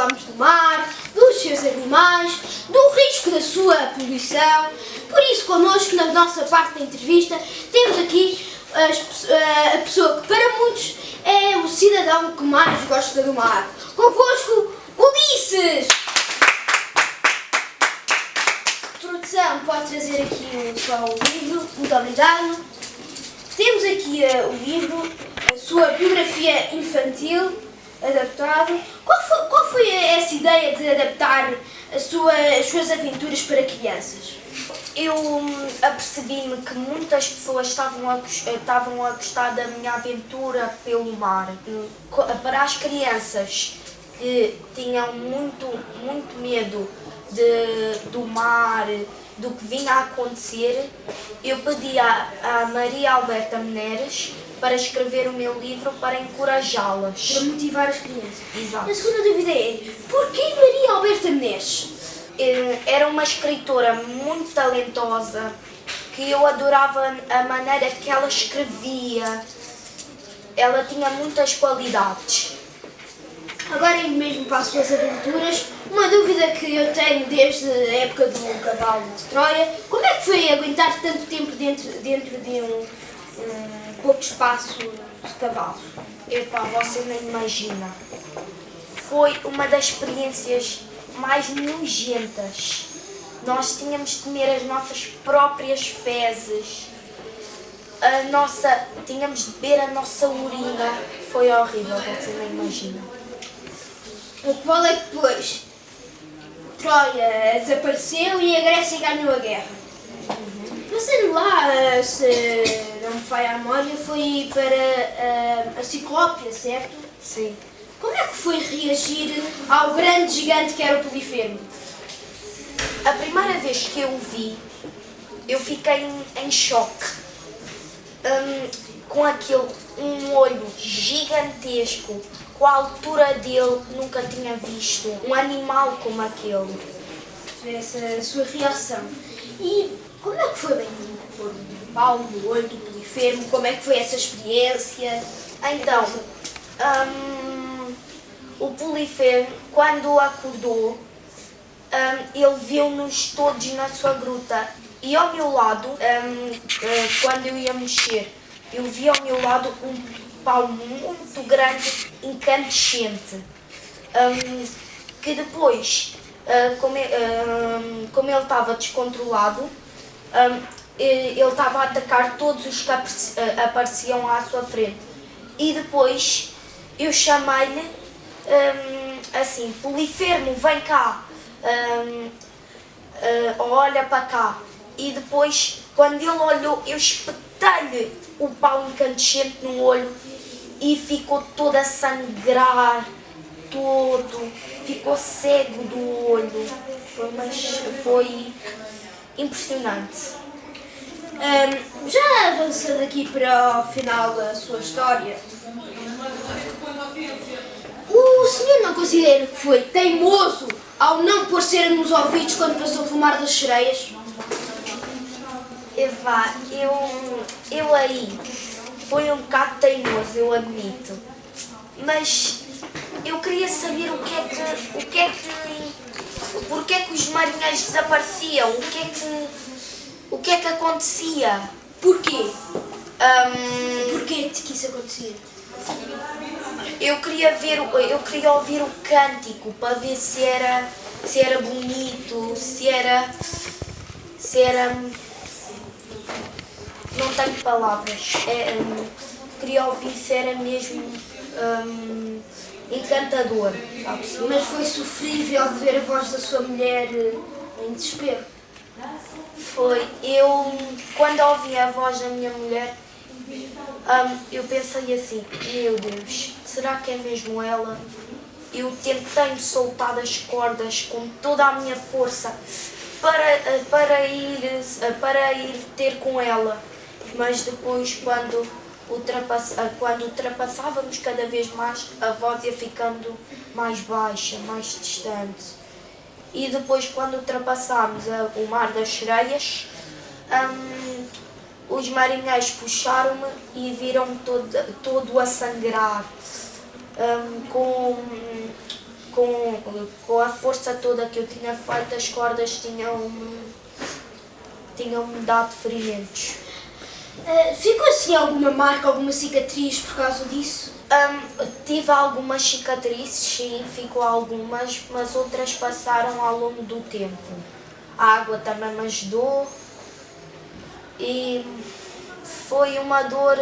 falámos do mar, dos seus animais, do risco da sua poluição. Por isso, connosco, na nossa parte da entrevista, temos aqui a pessoa que para muitos é o cidadão que mais gosta do mar. Convosco, Ulisses! Produção, pode trazer aqui só o livro, muito obrigado. Temos aqui o livro, a sua biografia infantil, adaptado. Qual foi essa ideia de adaptar as suas aventuras para crianças? Eu apercebi-me que muitas pessoas estavam a gostar da minha aventura pelo mar. Para as crianças que tinham muito medo do mar, do que vinha a acontecer, eu pedi à Maria Alberta Meneres para escrever o meu livro para encorajá-las. Para motivar as crianças. Exato. A segunda dúvida é, porquê Maria Alberta Meneres? Era uma escritora muito talentosa, que eu adorava a maneira que ela escrevia. Ela tinha muitas qualidades. Agora indo mesmo para as suas aventuras, uma dúvida que eu tenho desde a época do cavalo de Troia, como é que foi aguentar tanto tempo dentro de um pouco espaço de cavalo? Epá, você nem imagina. Foi uma das experiências mais nojentas. Nós tínhamos de comer as nossas próprias fezes. Tínhamos de beber a nossa urina. Foi horrível, você nem imagina. O que vale é que depois Troia desapareceu e a Grécia ganhou a guerra. Passando lá, se não me falha a memória, foi para a Ciclópia, certo? Sim. Como é que foi reagir ao grande gigante que era o Polifemo? A primeira vez que eu o vi, eu fiquei em choque. Com um olho gigantesco, com a altura dele, nunca tinha visto um animal como aquele. Essa sua reação. E como é que foi bem pôr um pau no olho do Polifemo? Como é que foi essa experiência? Então, o Polifemo, quando acordou, ele viu-nos todos na sua gruta. E ao meu lado, quando eu ia mexer, eu vi ao meu lado um pau muito grande, incandescente, que depois, como ele estava descontrolado, ele estava a atacar todos os que apareciam à sua frente. E depois eu chamei-lhe assim, Polifemo, vem cá, olha para cá. E depois, quando ele olhou, eu espetei-lhe o pau incandescente no olho e ficou todo a sangrar, ficou cego do olho. Foi impressionante. Já avançando aqui para o final da sua história, o senhor não considera que foi teimoso ao não pôr cera nos ouvidos quando passou pelo Mar das Sereias? Epá, eu aí fui um bocado teimoso, eu admito. Mas eu queria saber porque é que os marinheiros desapareciam, o que é que acontecia. Porquê? Porquê que isso acontecia? Eu queria ouvir o cântico para ver se era bonito, se era não tenho palavras. Queria ouvir se era mesmo encantador. Mas foi sofrível de ver a voz da sua mulher em desespero? Foi. Quando ouvi a voz da minha mulher, eu pensei assim, meu Deus, será que é mesmo ela? Eu tentei soltar as cordas com toda a minha força para ir ter com ela. Mas depois, quando ultrapassávamos cada vez mais, a voz ia ficando mais baixa, mais distante. E depois, quando ultrapassámos o Mar das Sereias, os marinheiros puxaram-me e viram-me todo a sangrar, com a força toda que eu tinha feito, as cordas tinham-me dado ferimentos. Ficou assim alguma marca, alguma cicatriz por causa disso? Tive algumas cicatrizes, sim, ficou algumas, mas outras passaram ao longo do tempo. A água também me ajudou e foi uma dor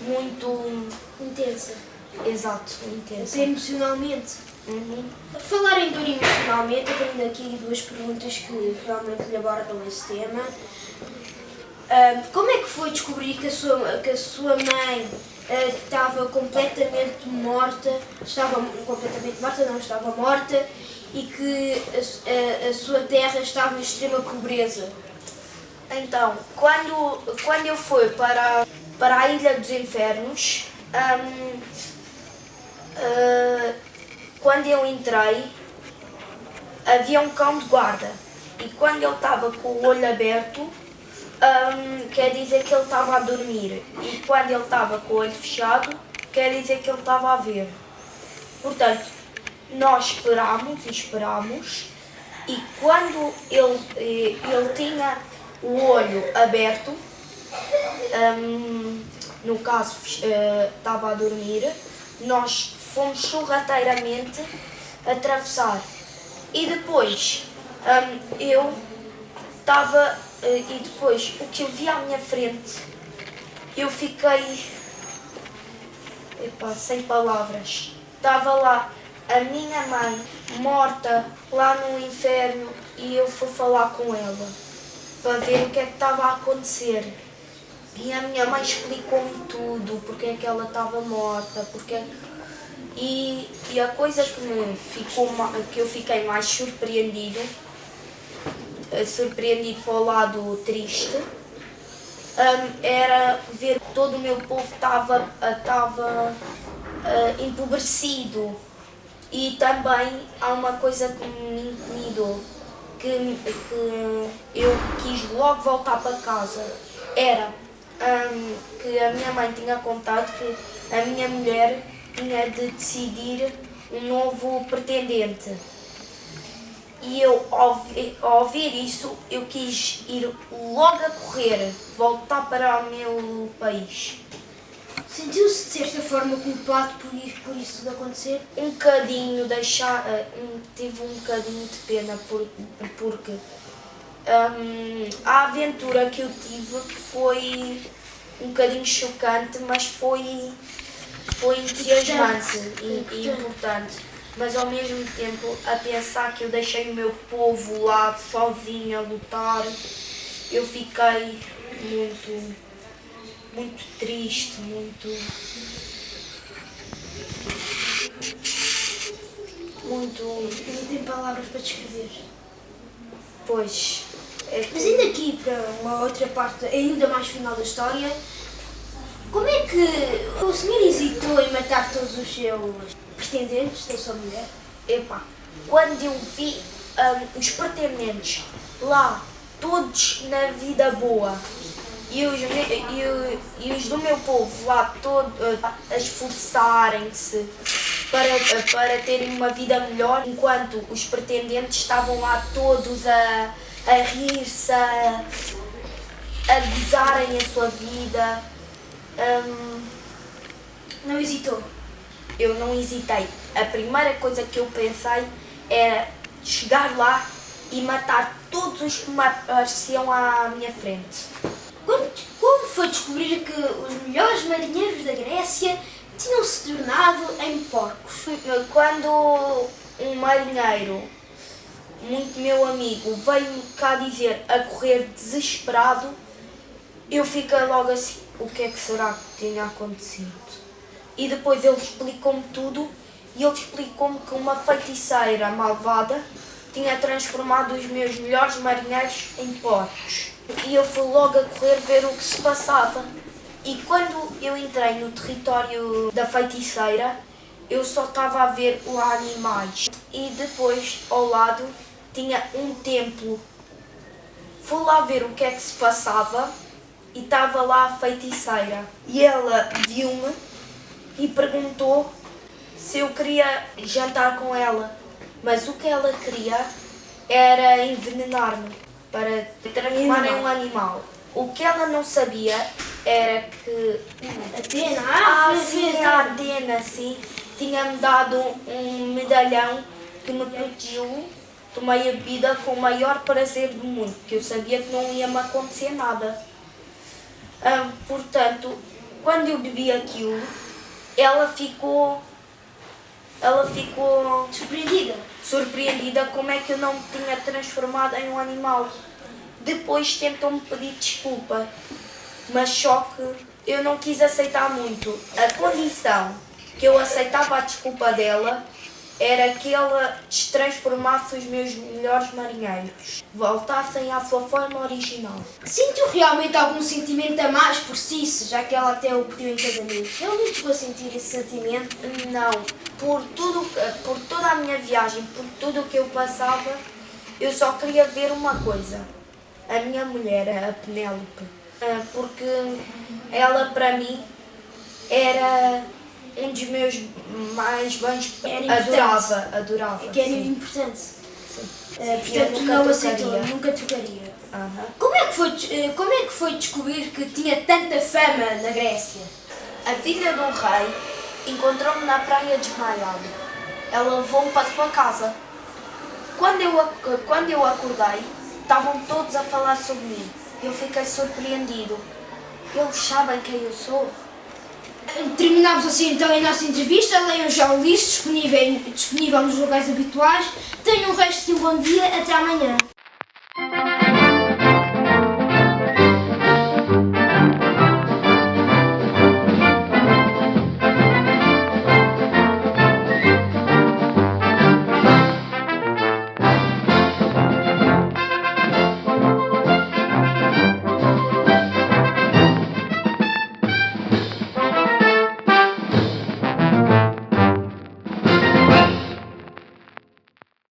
muito Intensa. exato, intensa. Até emocionalmente. Uhum. Falar em dor emocionalmente, eu tenho aqui duas perguntas que realmente lhe abordam esse tema. Como é que foi descobrir que a sua mãe estava completamente morta, não estava morta, e que a sua terra estava em extrema pobreza? Então, quando eu fui para a Ilha dos Infernos, quando eu entrei, havia um cão de guarda. E quando ele estava com o olho aberto, quer dizer que ele estava a dormir. E quando ele estava com o olho fechado, quer dizer que ele estava a ver. Portanto, nós esperámos, e quando ele tinha o olho aberto, no caso estava a dormir, nós fomos sorrateiramente atravessar. E depois eu estava, e depois o que eu vi à minha frente, eu fiquei sem palavras. Estava lá a minha mãe morta lá no inferno e eu fui falar com ela para ver o que é que estava a acontecer. E a minha mãe explicou-me tudo, porque é que ela estava morta, e a coisa que eu fiquei mais surpreendido para o lado triste, era ver que todo o meu povo estava empobrecido. E também há uma coisa que me intimidou, que eu quis logo voltar para casa. Era que a minha mãe tinha contado que a minha mulher tinha de decidir um novo pretendente. E eu, ao ouvir isso, eu quis ir logo a correr, voltar para o meu país. Sentiu-se de certa forma culpado por isso tudo acontecer? Um bocadinho, tive um bocadinho de pena, porque a aventura que eu tive foi um bocadinho chocante, mas foi entusiasmante e importante. Mas ao mesmo tempo, a pensar que eu deixei o meu povo lá sozinho a lutar, eu fiquei muito triste, muito. Não tem palavras para descrever. Pois. Mas ainda aqui para uma outra parte ainda mais final da história, como é que o senhor hesitou em matar todos os seus pretendentes da sua mulher? Quando eu vi os pretendentes lá, todos na vida boa, e os do meu povo lá todos a esforçarem-se para terem uma vida melhor, enquanto os pretendentes estavam lá todos a rir-se, a gozarem a sua vida. Não hesitou? Eu não hesitei. A primeira coisa que eu pensei era chegar lá e matar todos os que me apareciam à minha frente. Como foi descobrir que os melhores marinheiros da Grécia tinham se tornado em porcos? Quando um marinheiro, muito meu amigo, veio-me cá dizer a correr desesperado, eu fiquei logo assim, o que é que será que tinha acontecido? E depois ele explicou-me tudo, e ele explicou-me que uma feiticeira malvada tinha transformado os meus melhores marinheiros em porcos. E eu fui logo a correr ver o que se passava. E quando eu entrei no território da feiticeira, eu só estava a ver lá animais. E depois, ao lado, tinha um templo. Fui lá ver o que é que se passava e estava lá a feiticeira. E ela viu-me e perguntou se eu queria jantar com ela, mas o que ela queria era envenenar-me para transformar em um animal. O que ela não sabia era que a Atena, sim, tinha-me dado um medalhão que me pediu. Tomei a bebida com o maior prazer do mundo, porque eu sabia que não ia me acontecer nada. Portanto, quando eu bebi aquilo, ela ficou surpreendida como é que eu não me tinha transformado em um animal. Depois tentou-me pedir desculpa, mas só que eu não quis aceitar muito. A condição que eu aceitava a desculpa dela era que ela transformasse os meus melhores marinheiros, voltassem à sua forma original. Sentiu realmente algum sentimento a mais por si, já que ela até o pediu em casamento? Ele não chegou a sentir esse sentimento? Não, por toda a minha viagem, por tudo o que eu passava, eu só queria ver uma coisa. A minha mulher, a Penélope, porque ela para mim era um dos meus mais bons, adorava. Que era sim. importante. Sim. Portanto, nunca não aceitou, trocaria. nunca trocaria. Aham. Como é que foi descobrir que tinha tanta fama na Grécia? A filha do rei encontrou-me na praia desmaiado. Ela levou-me para a sua casa. Quando eu acordei, estavam todos a falar sobre mim. Eu fiquei surpreendido. Eles sabem quem eu sou? Terminamos assim então a nossa entrevista. Leiam já o livro disponível nos locais habituais. Tenham o resto de um bom dia. Até amanhã.